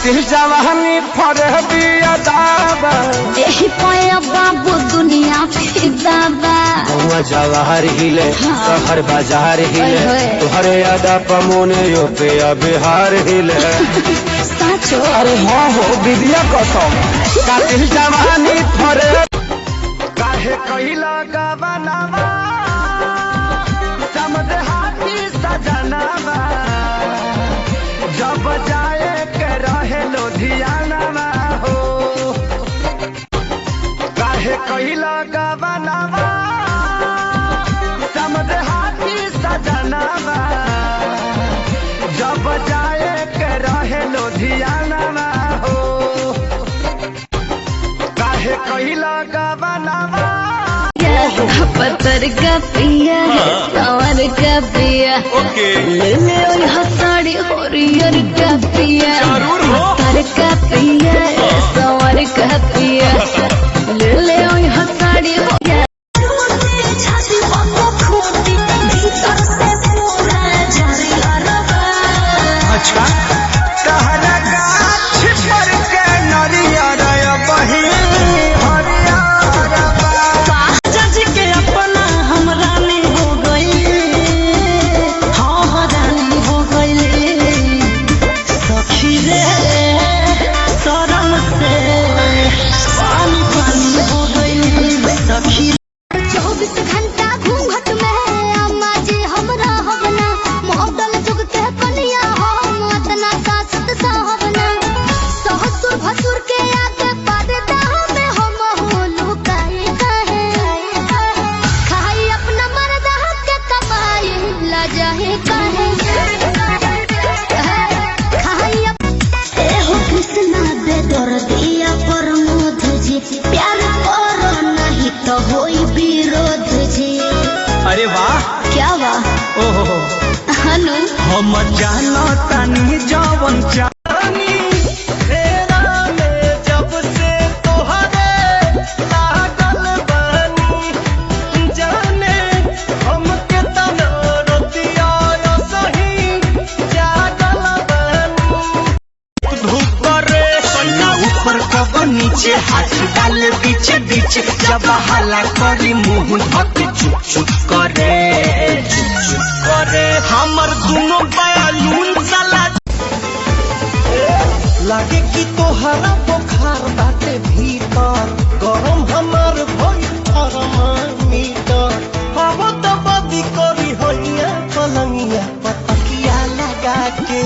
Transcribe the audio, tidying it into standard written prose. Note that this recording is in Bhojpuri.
कातिल जवानी फरे बिया दाबा एही पाया बाबू दुनिया फिदाबा हुआ जवाहर हिले शहर बाजार हिले तुहरे यादा पमोने यो पे बिहार हिले साचो अरे हाँ हो विद्या कसम कातिल जवानी फरे काहे कहिला गवनावा समझ हाथी सजनावा जब जाए के रहे लुधियाना हो काहे कहिला गवनावा समझ हाथी सजनावा जब जाए के रहे लुधियाना हो काहे कहिला गवनावा पत्थर का पिया सवर का पिया ले ले हसाड़ी हरियर का पिया पत्थर का पिया सवर का पिया ले ले हसाड़ी अच्छा कहना गाछ पर के नरियर बही अरे वाह क्या वाह ओहो हनु हम जानो तनी जवन चानी तेरा में जब से तोहरे लागल बनी जाने हम के तना रतिया सही जागल बनी धूप रे सैया ऊपर कब नीचे हाथ डाल बीच बीच जब हला करी मुंह धक चुप चुप करे हमर दोनों बयालून साला लागे कि तोहरा बुखार बाटे भीतर गरम हमार भई थर्मामीटर हवा तो बदी करी होइया पलंगिया पतकिया लगा के